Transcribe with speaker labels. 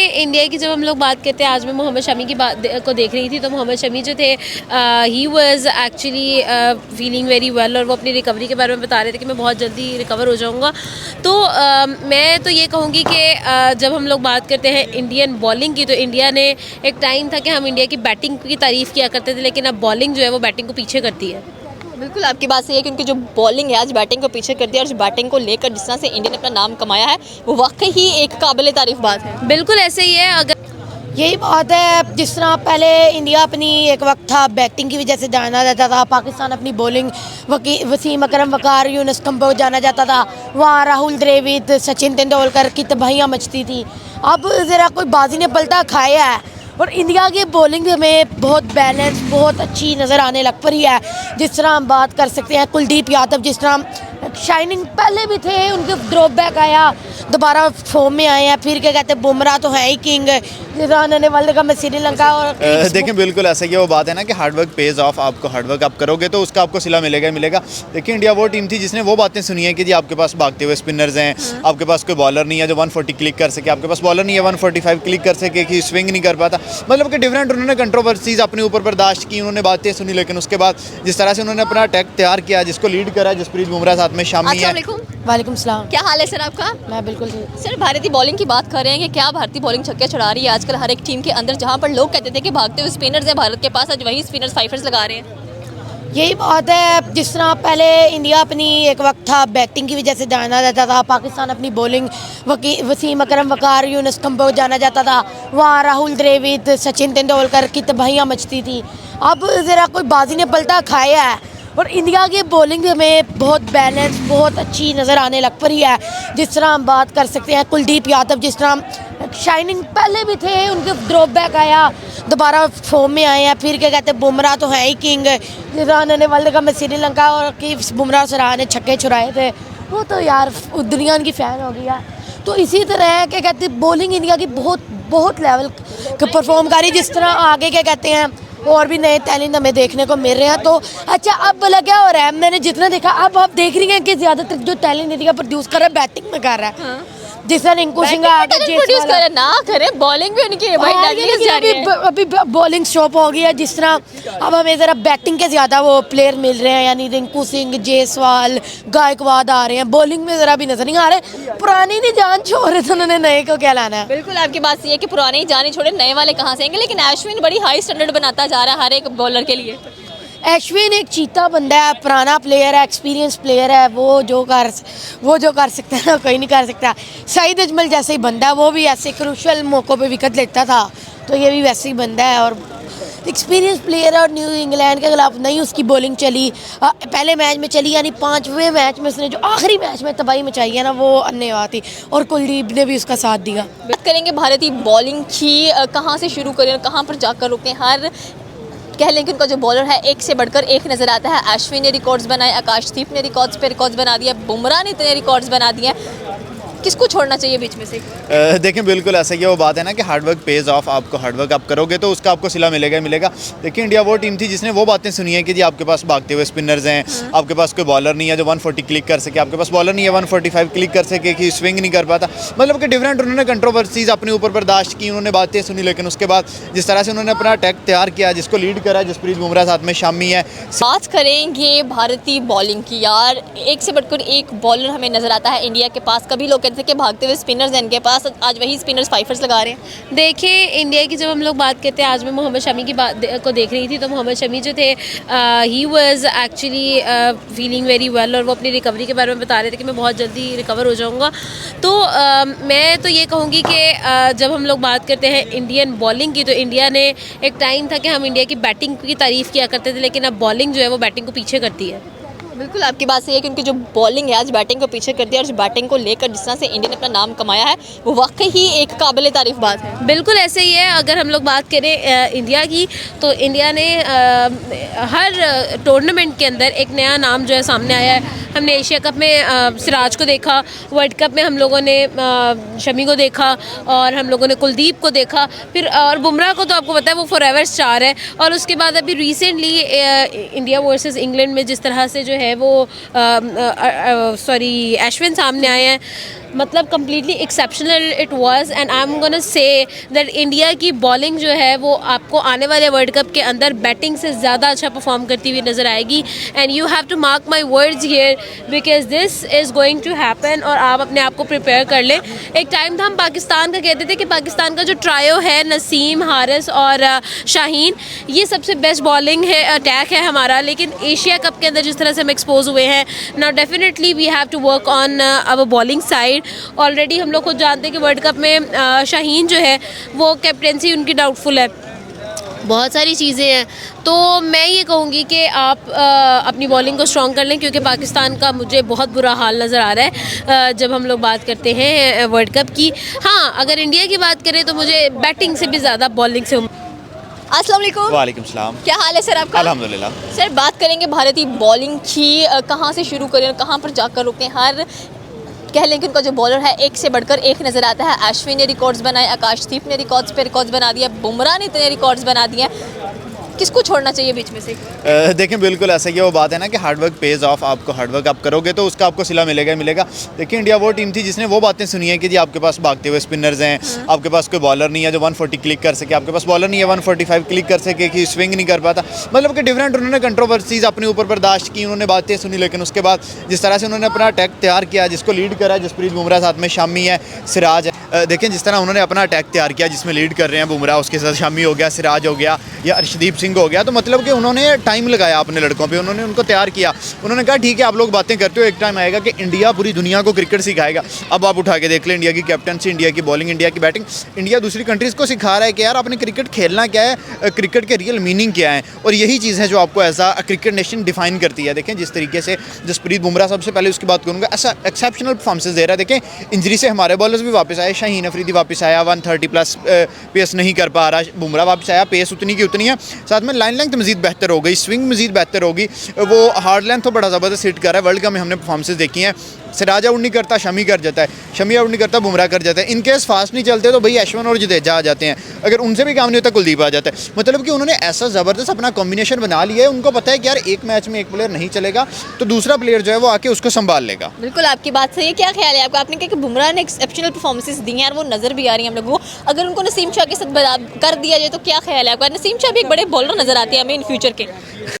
Speaker 1: India की जब हम लोग बात करते हैं, आज मैं मोहम्मद शमी की बात को देख रही थी, तो मोहम्मद शमी जो थे he was actually feeling very well, और वो अपनी रिकवरी के बारे में बता रहे थे कि मैं बहुत जल्दी रिकवर हो जाऊंगा। तो मैं तो ये कहूँगी कि जब हम लोग बात करते हैं इंडियन बॉलिंग की, तो इंडिया ने एक टाइम था कि हम इंडिया की बैटिंग की तारीफ़ किया करते थे, लेकिन अब बॉलिंग जो है वो बैटिंग को पीछे करती है।
Speaker 2: बिल्कुल आपकी बात सही है कि उनकी जो बॉलिंग है आज बैटिंग को पीछे कर दिया, और बैटिंग को लेकर जिस तरह से इंडिया ने अपना नाम कमाया है वो वाकई ही एक काबिल तारीफ बात है।
Speaker 1: बिल्कुल ऐसे ही है। अगर
Speaker 3: यही बात है, जिस तरह पहले इंडिया अपनी एक वक्त था बैटिंग की वजह से जाना जाता था, पाकिस्तान अपनी बॉलिंग वसीम अकरम वकार यूनुस कंबो जाना जाता था, वहाँ राहुल द्रविड़ सचिन तेंदुलकर की तबाहियाँ मचती थी। अब ज़रा कोई बाजी ने पलटा खाया है और इंडिया की बॉलिंग में बहुत बैलेंस, बहुत अच्छी नज़र आने लग पड़ी है। जिस तरह हम बात कर सकते हैं कुलदीप यादव, जिस तरह शाइनिंग पहले भी थे, उनके ड्रॉप बैक आया, दोबारा फॉर्म में आए हैं। फिर क्या कहते हैं, बुमराह तो है ही किंग, उन्होंने वर्ल्ड कप में श्रीलंका और
Speaker 4: देखिए बिल्कुल ऐसा ही है। वो बात है ना कि हार्डवर्क पेज ऑफ। आपको हार्डवर्क आप करोगे तो उसका आपको सिला मिलेगा ही मिलेगा। देखिए इंडिया वो टीम थी जिसने वो बातें सुनी है कि जी आपके पास भागते हुए स्पिनर्स हैं, आपके पास कोई बॉलर नहीं है जो 140 क्लिक कर सके, आपके पास बॉलर नहीं है 145 क्लिक कर सके, कि स्विंग नहीं कर पाता। मतलब कि डिफरेंट उन्होंने कंट्रोवर्सीज अपने ऊपर बर्दाश्त की, उन्होंने बातें सुनी, लेकिन उसके बाद जिस तरह से उन्होंने अपना अटैक तैयार किया, जिसको लीड करा जसप्रीत बुमराह साथ में शामी है।
Speaker 3: वालेकुम सलाम।
Speaker 2: क्या हाल है सर आपका?
Speaker 3: मैं बिल्कुल
Speaker 2: सर भारतीय बॉलिंग की बात कर रहे हैं कि क्या भारतीय बॉलिंग छक्के छुड़ा रही है आजकल हर एक टीम के अंदर, जहां पर लोग कहते थे कि भागते हुए स्पिनर्स हैं भारत के पास, आज वही स्पिनर्स फाइफर्स लगा रहे हैं।
Speaker 3: यही बात है, जिस तरह पहले इंडिया अपनी एक वक्त था बैटिंग की वजह से जाना जाता था, पाकिस्तान अपनी बॉलिंग वसीम अकरम वकार यूनुस कंबो जाना जाता था, वहाँ राहुल द्रविड़ सचिन तेंदुलकर की तबाहियाँ मचती थी। अब ज़रा कोई बाजी ने पलटा खाया है और इंडिया की बॉलिंग में बहुत बैलेंस, बहुत अच्छी नज़र आने लग पड़ी है। जिस तरह हम बात कर सकते हैं कुलदीप यादव, जिस तरह शाइनिंग पहले भी थे, उनके ड्रॉप बैक आया, दोबारा फॉर्म में आए हैं। फिर क्या कहते हैं, बुमराह तो है ही किंग, उन्होंने वर्ल्ड कप में श्रीलंका और की बुमराह सराह ने छक्के छुड़ाए थे, वो तो यार दुनिया की फ़ैन हो गया। तो इसी तरह क्या कहते हैं, बॉलिंग इंडिया की बहुत बहुत लेवल परफॉर्म करी। जिस तरह आगे क्या कहते हैं और भी नए टैलेंट हमें देखने को मिल रहे हैं। तो अच्छा, अब बोला क्या हो रहा है, मैंने जितना देखा, अब आप देख रही हैं कि ज़्यादातर जो टैलेंट इंडिया प्रोड्यूस कर रहा है बैटिंग में कर रहा है। हाँ। जिस तरह रिंकू सिंह
Speaker 2: प्रोड्यूस कर ना करे, बॉलिंग भी उनकी
Speaker 3: अभी बॉलिंग स्टॉप हो गई है। जिस तरह अब हमें ज़रा बैटिंग के ज़्यादा वो प्लेयर मिल रहे हैं, यानी रिंकू सिंह, जायसवाल, गायकवाड आ रहे हैं। बॉलिंग में ज़रा भी नजर नहीं आ रहे। पुरानी नहीं जान छोड़ रहे, तो उन्होंने नए को क्या लाना है।
Speaker 2: बिल्कुल आपकी बात सही है कि पुराने ही जाने छोड़े, नए वाले कहाँ से आएंगे। लेकिन अश्विन बड़ी हाई स्टैंडर्ड बनाता जा रहा है हर एक बॉलर के लिए।
Speaker 3: अश्विन एक चीता बंदा है, पुराना प्लेयर है, एक्सपीरियंस प्लेयर है, वो जो कर सकता है ना कोई नहीं कर सकता। सईद अजमल जैसे ही बंदा है, वो भी ऐसे क्रूशल मौक़ों पे विकेट लेता था, तो ये भी वैसे ही बंदा है और एक्सपीरियंस प्लेयर है। और न्यू इंग्लैंड के खिलाफ नहीं उसकी बॉलिंग चली, पहले मैच में चली, यानी 5वें मैच में उसने जो आखिरी मैच में तबाही मचाई है ना, वो अन्य थी, और कुलदीप ने भी उसका साथ दिया।
Speaker 2: बात करेंगे भारतीय बॉलिंग की, कहाँ से शुरू करें और कहाँ पर जाकर रुकें। हर कह लें कि उनका जो बॉलर है एक से बढ़कर एक नज़र आता है। अश्विन ने रिकॉर्ड्स बनाए, आकाशदीप ने रिकॉर्ड्स पे रिकॉर्ड्स बना दिया, बुमराह ने इतने रिकॉर्ड्स बना दिए। किसको छोड़ना चाहिए बीच में से?
Speaker 4: देखिए बिल्कुल ऐसा ही है। वो बात है ना कि हार्डवर्क पेज ऑफ। आपको हार्डवर्क आप करोगे तो उसका आपको सिला मिलेगा ही मिलेगा। देखिए इंडिया वो टीम थी जिसने वो बातें सुनी है कि जी आपके पास भागते हुए स्पिनर्स हैं, आपके पास कोई बॉलर नहीं है जो 140 क्लिक कर सके, आपके पास बॉलर नहीं है 145 क्लिक कर सके, कि स्विंग नहीं कर पाता। मतलब कि डिफरेंट उन्होंने कंट्रोवर्सीज अपने ऊपर बर्दाश्त की, उन्होंने बातें सुनी, लेकिन उसके बाद जिस तरह से उन्होंने अपना अटैक तैयार किया, जिसको लीड करा जसप्रीत बुमराह साथ में शामी है।
Speaker 2: बात करेंगे भारतीय बॉलिंग की, यार एक से बढ़कर एक बॉलर हमें नजर आता है इंडिया के पास। कभी लोग कहते थे कि भागते हुए स्पिनर्स हैं इनके पास, आज वही स्पिनर्स फाइफर्स लगा रहे हैं।
Speaker 1: देखिए इंडिया की जब हम लोग बात करते हैं, आज मैं मोहम्मद शमी की बात को देख रही थी, तो मोहम्मद शमी जो थे he was actually feeling very well, और वो अपनी रिकवरी के बारे में बता रहे थे कि मैं बहुत जल्दी रिकवर हो जाऊंगा। तो मैं तो ये कहूँगी कि जब हम लोग बात करते हैं इंडियन बॉलिंग की, तो इंडिया ने एक टाइम था कि हम इंडिया की बैटिंग की तारीफ़ किया करते थे, लेकिन अब बॉलिंग जो है वो बैटिंग को पीछे करती है।
Speaker 2: बिल्कुल आपकी बात सही है कि उनकी जो बॉलिंग है आज बैटिंग को पीछे कर दिया, और बैटिंग को लेकर जिस तरह से इंडिया ने अपना नाम कमाया है वो वाकई ही एक काबिल तारीफ बात है।
Speaker 1: बिल्कुल ऐसे ही है। अगर हम लोग बात करें इंडिया की, तो इंडिया ने हर टूर्नामेंट के अंदर एक नया नाम जो है सामने आया है। हमने एशिया कप में सिराज को देखा, वर्ल्ड कप में हम लोगों ने शमी को देखा, और हम लोगों ने कुलदीप को देखा, फिर और बुमराह को तो आपको पता है वो फॉरएवर स्टार है। और उसके बाद अभी रिसेंटली इंडिया वर्सेस इंग्लैंड में जिस तरह से जो है वो अश्विन सामने आए हैं, मतलब completely exceptional it was and I am gonna say that India की बॉलिंग जो है वो आपको आने वाले वर्ल्ड कप के अंदर बैटिंग से ज़्यादा अच्छा परफॉर्म करती हुई नज़र आएगी and you have to mark my words here because this is going to happen और आप अपने आप को प्रिपेयर कर लें। एक टाइम था हम पाकिस्तान का कहते थे कि पाकिस्तान का जो ट्रायो है नसीम, हारिस और शाहीन, ये सबसे बेस्ट बॉलिंग है, अटैक है हमारा, लेकिन एशिया कप के अंदर जिस तरह से हम एक्सपोज हुए हैं now definitely we have to work on our bowling side. Already हम लोग खुद जानते हैं कि वर्ल्ड कप में शाहीन जो है वो कैप्टेंसी उनकी डाउटफुल है, बहुत सारी चीज़ें हैं। तो मैं ये कहूँगी कि आप अपनी बॉलिंग को स्ट्रॉन्ग कर लें क्योंकि पाकिस्तान का मुझे बहुत बुरा हाल नज़र आ रहा है जब हम लोग बात करते हैं वर्ल्ड कप की। हाँ, अगर इंडिया की बात करें तो मुझे बैटिंग से भी ज़्यादा बॉलिंग से।
Speaker 2: अस्सलाम वालेकुम।
Speaker 4: वालेकुम सलाम।
Speaker 2: क्या हाल है सर आपका?
Speaker 4: अल्हम्दुलिल्लाह।
Speaker 2: सर बात करेंगे भारतीय बॉलिंग की, कहाँ से शुरू करें और कहाँ पर जाकर रुकें। हर कह लें कि उनका जो बॉलर है एक से बढ़कर एक नज़र आता है। अश्विन ने रिकॉर्ड्स बनाए, आकाशदीप ने रिकॉर्ड्स पे रिकॉर्ड्स बना दिया, बुमराह ने इतने रिकॉर्ड्स बना दिए, किसको छोड़ना चाहिए बीच में से?
Speaker 4: देखें बिल्कुल ऐसा ही वो बात है ना कि हार्डवर्क पेज ऑफ। आपको हार्डवर्क आप करोगे तो उसका आपको सिला मिलेगा ही मिलेगा। देखिए इंडिया वो टीम थी जिसने वो बातें सुनी है कि जी आपके पास भागते हुए स्पिनर्स हैं, आपके पास कोई बॉलर नहीं है जो 140 क्लिक कर सके, आपके पास बॉलर नहीं है 145 क्लिक कर सके, कि स्विंग नहीं कर पाता, मतलब कि डिफरेंट उन्होंने कंट्रोवर्सीज अपने ऊपर बर्दाश्त की, उन्होंने बातें सुनी। लेकिन उसके बाद जिस तरह से उन्होंने अपना अटैक तैयार किया, जिसको लीड करा जसप्रीत बुमराह, साथ में शामी है, सिराज है। देखें जिस तरह उन्होंने अपना अटैक तैयार किया जिसमें लीड कर रहे हैं बुमराह, उसके साथ शामी हो गया, सिराज हो गया या अर्शदीप सिंह हो गया, तो मतलब कि उन्होंने टाइम लगाया अपने लड़कों पे, उन्होंने उनको तैयार किया। उन्होंने कहा ठीक है आप लोग बातें करते हो, एक टाइम आएगा कि इंडिया पूरी दुनिया को क्रिकेट सिखाएगा। अब आप उठा के देख लें इंडिया की कैप्टनसी, इंडिया की बॉलिंग, इंडिया की बैटिंग। इंडिया दूसरी कंट्रीज़ को सिखा रहा है कि यार आपने क्रिकेट खेलना क्या है, क्रिकेट के रियल मीनिंग क्या है, और यही चीज़ है जो आपको as a cricket nation define करती है। देखें जिस तरीके से जसप्रीत बुमराह, सबसे पहले उसकी बात करूँगा, ऐसा एक्सेप्शनल परफॉर्मेंसेज दे रहा है। देखें इंजरी से हमारे बॉलर्स भी वापस आए, शाहीन अफरीदी वापस आया, 130+ पेस नहीं कर पा रहा, बुमराह वापस आया, पेस उतनी की उतनी है, साथ में लाइन लेंथ मजीद बेहतर हो गई, स्विंग मजीद बेहतर होगी, वो हार्ड लेंथ तो बड़ा ज़बरदस्त हिट कर रहा है। वर्ल्ड कप में हमने परफॉर्मेंसेज देखी हैं, सिराज आउट नहीं करता, शमी कर जाता है, शमी आउट नहीं करता, बुमराह कर जाता है। इन केस फास्ट नहीं चलते तो भाई अश्विन और जडेजा आ जाते हैं, अगर उनसे भी काम नहीं होता कुलदीप आ जाता है। मतलब कि उन्होंने ऐसा ज़बरदस्त अपना कॉम्बिनेशन बना लिया है, उनको पता है कि यार एक मैच में एक प्लेयर नहीं चलेगा तो दूसरा प्लेयर जो है वो आके उसको संभाल लेगा।
Speaker 2: बिल्कुल आपकी बात सही है। क्या ख्याल है आपका? आपने कहा कि बुमराह ने एक्सेप्शनल परफॉर्मेंसेस दी हैं और वो नज़र भी आ रही हैं हम लोगों को, अगर उनको नसीम शाह के साथ कर दिया जाए तो क्या ख्याल है आपका? नसीम शाह भी एक बड़े बॉलर नज़र आते हैं हमें इन फ्यूचर के।